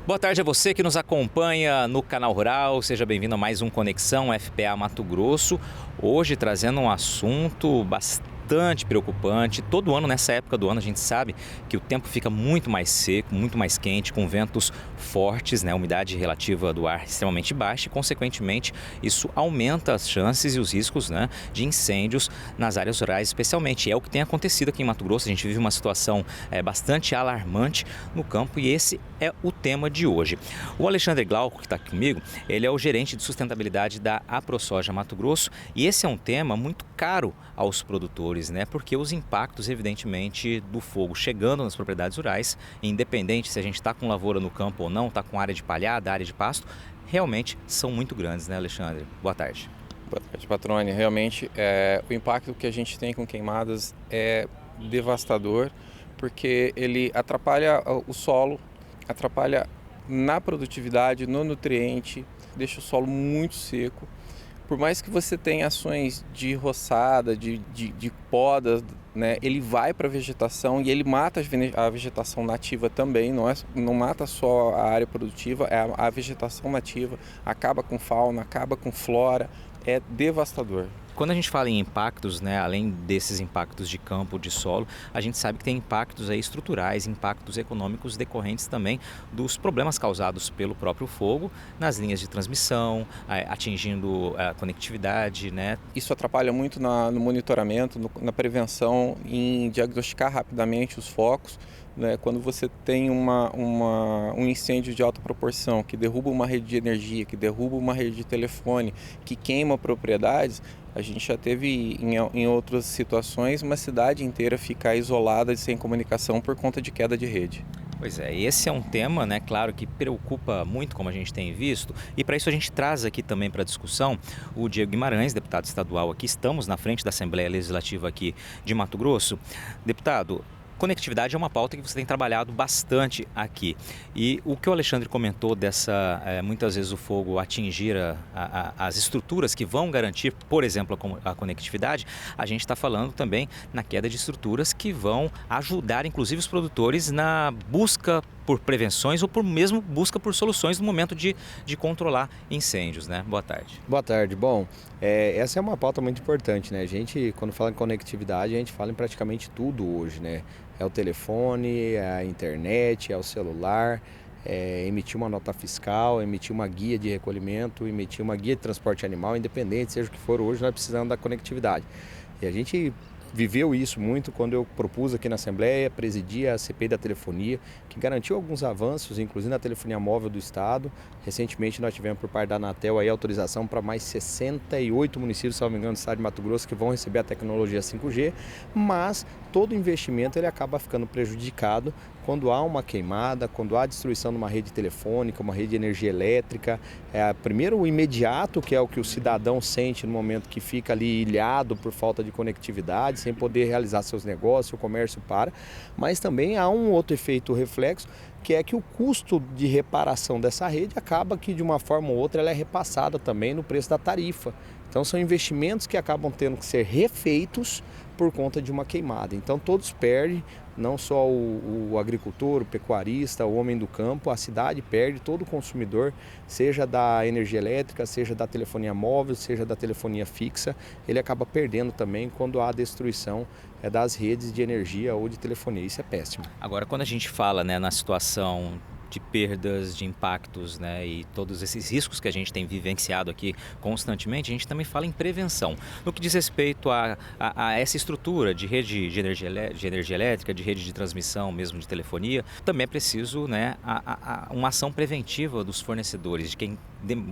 Boa tarde a você que nos acompanha no Canal Rural, seja bem-vindo a mais um Conexão FPA Mato Grosso. Hoje trazendo um assunto bastante preocupante. Todo ano, nessa época do ano, a gente sabe que o tempo fica muito mais seco, muito mais quente, com ventos fortes, né? A umidade relativa do ar extremamente baixa e, consequentemente, isso aumenta as chances e os riscos, né, de incêndios nas áreas rurais, especialmente. E é o que tem acontecido aqui em Mato Grosso. A gente vive uma situação bastante alarmante no campo e esse é o tema de hoje. O Alexandre Glauco, que está aqui comigo, ele é o gerente de sustentabilidade da AproSoja Mato Grosso e esse é um tema muito caro aos produtores, né? Porque os impactos, evidentemente, do fogo chegando nas propriedades rurais, independente se a gente está com lavoura no campo ou não, está com área de palhada, área de pasto, realmente são muito grandes, né, Alexandre? Boa tarde. Boa tarde, Patrone. Realmente, o impacto que a gente tem com queimadas é devastador, porque ele atrapalha o solo, atrapalha na produtividade, no nutriente, deixa o solo muito seco. Por mais que você tenha ações de roçada, de poda, né, ele vai para a vegetação e ele mata a vegetação nativa também, não mata só a área produtiva, é a vegetação nativa, acaba com fauna, acaba com flora, é devastador. Quando a gente fala em impactos, né, além desses impactos de campo, de solo, a gente sabe que tem impactos aí estruturais, impactos econômicos decorrentes também dos problemas causados pelo próprio fogo nas linhas de transmissão, atingindo a conectividade, né? Isso atrapalha muito no monitoramento, na prevenção, em diagnosticar rapidamente os focos. Né? Quando você tem um incêndio de alta proporção que derruba uma rede de energia, que derruba uma rede de telefone, que queima propriedades, a gente já teve em outras situações uma cidade inteira ficar isolada e sem comunicação por conta de queda de rede. Pois é, esse é um tema, né, claro, que preocupa muito, como a gente tem visto, e para isso a gente traz aqui também para discussão o Diego Guimarães, deputado estadual aqui, estamos na frente da Assembleia Legislativa aqui de Mato Grosso. Deputado, conectividade é uma pauta que você tem trabalhado bastante aqui. E o que o Alexandre comentou dessa, muitas vezes o fogo atingir as estruturas que vão garantir, por exemplo, a conectividade, a gente está falando também na queda de estruturas que vão ajudar, inclusive, os produtores na busca por prevenções ou por mesmo busca por soluções no momento de controlar incêndios, né? Boa tarde. Boa tarde. Bom, essa é uma pauta muito importante, né? A gente, quando fala em conectividade, a gente fala em praticamente tudo hoje, né? É o telefone, é a internet, é o celular, emitir uma nota fiscal, emitir uma guia de recolhimento, emitir uma guia de transporte animal, independente, seja o que for hoje, nós precisamos da conectividade. E a gente viveu isso muito quando eu propus aqui na Assembleia, presidi a CPI da telefonia, que garantiu alguns avanços, inclusive na telefonia móvel do Estado. Recentemente nós tivemos por parte da Anatel aí autorização para mais 68 municípios, se não me engano, do estado de Mato Grosso, que vão receber a tecnologia 5G, mas todo investimento ele acaba ficando prejudicado quando há uma queimada, quando há destruição de uma rede telefônica, uma rede de energia elétrica. Primeiro o imediato, que é o que o cidadão sente no momento que fica ali ilhado por falta de conectividade, sem poder realizar seus negócios, o comércio para, mas também há um outro efeito reflexo, que é que o custo de reparação dessa rede acaba que de uma forma ou outra ela é repassada também no preço da tarifa. Então são investimentos que acabam tendo que ser refeitos por conta de uma queimada. Então todos perdem, não só o agricultor, o pecuarista, o homem do campo, a cidade perde, todo o consumidor, seja da energia elétrica, seja da telefonia móvel, seja da telefonia fixa, ele acaba perdendo também quando há destruição das redes de energia ou de telefonia. Isso é péssimo. Agora, quando a gente fala, né, na situação de perdas, de impactos, né, e todos esses riscos que a gente tem vivenciado aqui constantemente, a gente também fala em prevenção. No que diz respeito a essa estrutura de rede de energia elétrica, de rede de transmissão, mesmo de telefonia, também é preciso, né, uma ação preventiva dos fornecedores, de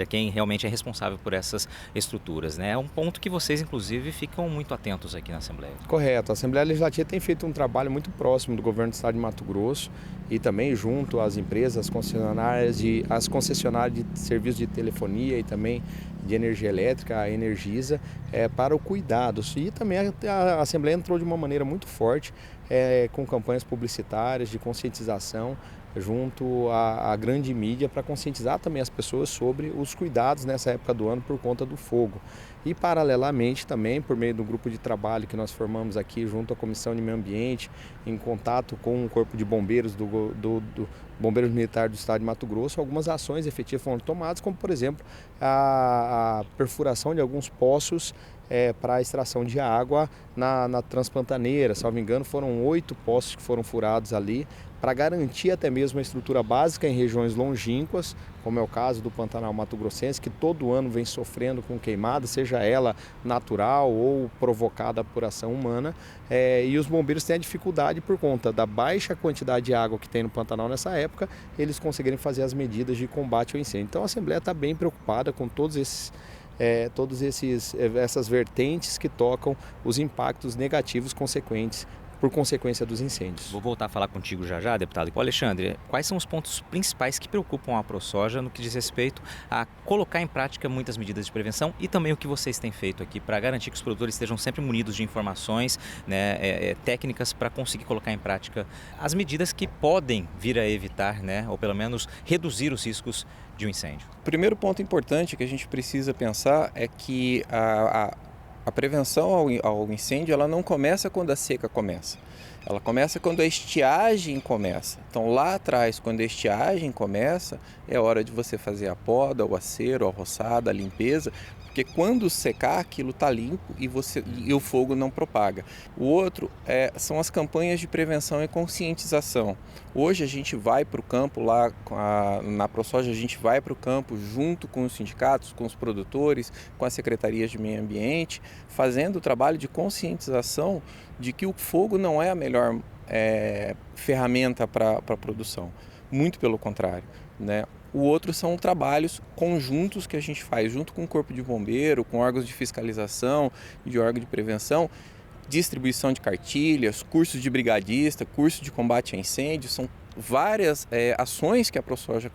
quem realmente é responsável por essas estruturas, né? É um ponto que vocês, inclusive, ficam muito atentos aqui na Assembleia. Correto. A Assembleia Legislativa tem feito um trabalho muito próximo do governo do estado de Mato Grosso e também junto às empresas, as concessionárias de serviços de telefonia e também de energia elétrica, a Energisa, para o cuidado. E também a Assembleia entrou de uma maneira muito forte com campanhas publicitárias de conscientização junto à grande mídia para conscientizar também as pessoas sobre os cuidados nessa época do ano por conta do fogo. E paralelamente também, por meio do grupo de trabalho que nós formamos aqui junto à Comissão de Meio Ambiente, em contato com o Corpo de Bombeiros do Bombeiros Militar do Estado de Mato Grosso, algumas ações efetivas foram tomadas, como por exemplo a perfuração de alguns poços para a extração de água na Transpantaneira. Salvo engano, foram 8 poços que foram furados ali para garantir até mesmo a estrutura básica em regiões longínquas, como é o caso do Pantanal Mato Grossense, que todo ano vem sofrendo com queimada, seja ela natural ou provocada por ação humana. E os bombeiros têm a dificuldade por conta da baixa quantidade de água que tem no Pantanal nessa época, eles conseguirem fazer as medidas de combate ao incêndio. Então a Assembleia está bem preocupada com todas essas vertentes que tocam os impactos negativos consequentes por consequência dos incêndios. Vou voltar a falar contigo já, deputado. Alexandre, quais são os pontos principais que preocupam a ProSoja no que diz respeito a colocar em prática muitas medidas de prevenção e também o que vocês têm feito aqui para garantir que os produtores estejam sempre munidos de informações, né, técnicas para conseguir colocar em prática as medidas que podem vir a evitar, né, ou pelo menos reduzir os riscos de um incêndio? O primeiro ponto importante que a gente precisa pensar é que a prevenção ao incêndio, ela não começa quando a seca começa. Ela começa quando a estiagem começa. Então lá atrás, quando a estiagem começa, é hora de você fazer a poda, o acero, a roçada, a limpeza, porque quando secar aquilo está limpo e o fogo não propaga. O outro são as campanhas de prevenção e conscientização. Hoje a gente vai para o campo, lá na ProSoja a gente vai para o campo junto com os sindicatos, com os produtores, com as secretarias de meio ambiente, fazendo o trabalho de conscientização de que o fogo não é a melhor ferramenta para a produção. Muito pelo contrário, né? O outro são trabalhos conjuntos que a gente faz junto com o Corpo de Bombeiro, com órgãos de fiscalização e de órgão de prevenção, distribuição de cartilhas, cursos de brigadista, curso de combate a incêndios. São várias ações que a ProSoja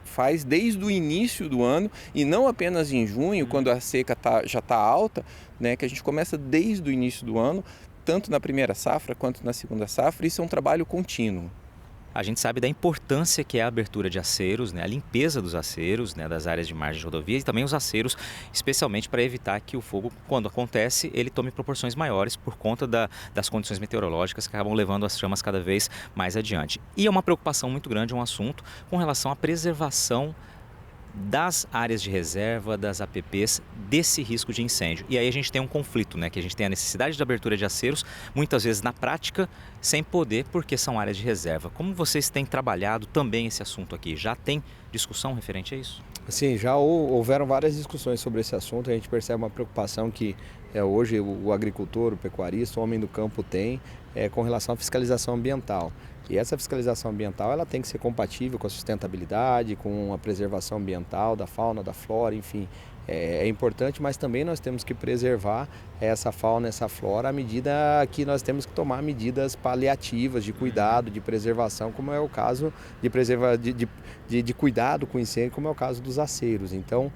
faz desde o início do ano e não apenas em junho, quando a seca já está alta, né, que a gente começa desde o início do ano, tanto na primeira safra quanto na segunda safra. Isso é um trabalho contínuo. A gente sabe da importância que é a abertura de aceros, né, a limpeza dos aceros, né, das áreas de margem de rodovia e também os aceros, especialmente para evitar que o fogo, quando acontece, ele tome proporções maiores por conta das condições meteorológicas que acabam levando as chamas cada vez mais adiante. E é uma preocupação muito grande, um assunto com relação à preservação das áreas de reserva, das APPs, desse risco de incêndio. E aí a gente tem um conflito, né? Que a gente tem a necessidade de abertura de aceros, muitas vezes na prática, sem poder, porque são áreas de reserva. Como vocês têm trabalhado também esse assunto aqui? Já tem discussão referente a isso? Sim, já houveram várias discussões sobre esse assunto. A gente percebe uma preocupação que hoje o agricultor, o pecuarista, o homem do campo tem com relação à fiscalização ambiental. E essa fiscalização ambiental ela tem que ser compatível com a sustentabilidade, com a preservação ambiental da fauna, da flora, enfim. É importante, mas também nós temos que preservar essa fauna, essa flora, à medida que nós temos que tomar medidas paliativas de cuidado, de preservação, como é o caso de cuidado com o incêndio, como é o caso dos aceros. Então,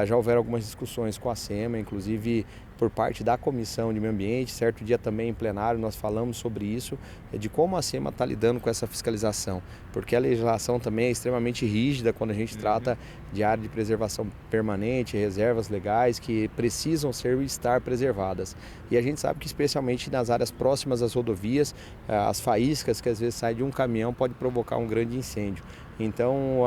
já houveram algumas discussões com a SEMA, inclusive por parte da Comissão de Meio Ambiente. Certo dia também em plenário nós falamos sobre isso, de como a SEMA está lidando com essa fiscalização, porque a legislação também é extremamente rígida quando a gente trata de área de preservação permanente, reservas legais que precisam estar preservadas. E a gente sabe que especialmente nas áreas próximas às rodovias, as faíscas que às vezes saem de um caminhão pode provocar um grande incêndio. Então,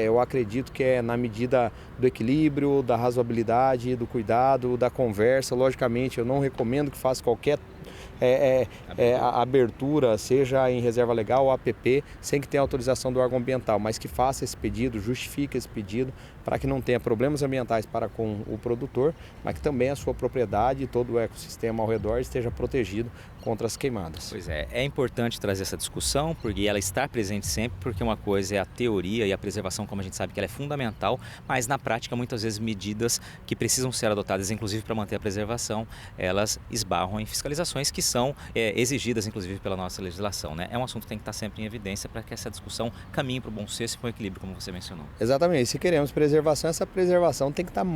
eu acredito que é na medida do equilíbrio, da razoabilidade, do cuidado, da conversa. Logicamente, eu não recomendo que faça qualquer abertura, seja em reserva legal ou APP, sem que tenha autorização do órgão ambiental, mas que faça esse pedido, justifique esse pedido, para que não tenha problemas ambientais para com o produtor, mas que também a sua propriedade e todo o ecossistema ao redor esteja protegido contra as queimadas. Pois é importante trazer essa discussão, porque ela está presente sempre, porque uma coisa é a teoria e a preservação, como a gente sabe que ela é fundamental, mas na prática muitas vezes medidas que precisam ser adotadas, inclusive para manter a preservação, elas esbarram em fiscalizações que são exigidas, inclusive, pela nossa legislação, né? É um assunto que tem que estar sempre em evidência para que essa discussão caminhe para o bom senso e para o equilíbrio, como você mencionou. Exatamente. Se queremos preservação, essa preservação tem que estar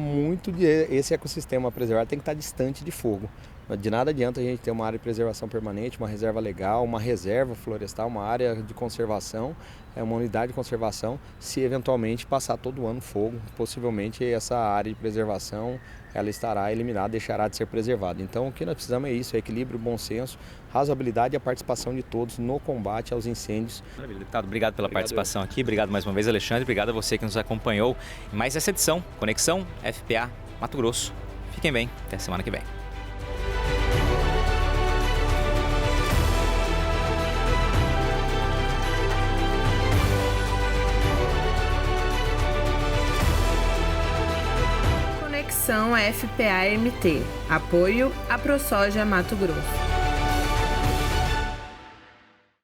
esse ecossistema preservado tem que estar distante de fogo. De nada adianta a gente ter uma área de preservação permanente, uma reserva legal, uma reserva florestal, uma área de conservação, uma unidade de conservação, se eventualmente passar todo ano fogo, possivelmente essa área de preservação ela estará eliminada, deixará de ser preservada. Então o que nós precisamos é isso, é equilíbrio, bom senso, razoabilidade e a participação de todos no combate aos incêndios. Maravilha, deputado, obrigado pela participação aqui, obrigado mais uma vez, Alexandre, obrigado a você que nos acompanhou em mais essa edição, Conexão FPA Mato Grosso. Fiquem bem, até semana que vem. Conexão FPA-MT. Apoio à ProSoja Mato Grosso.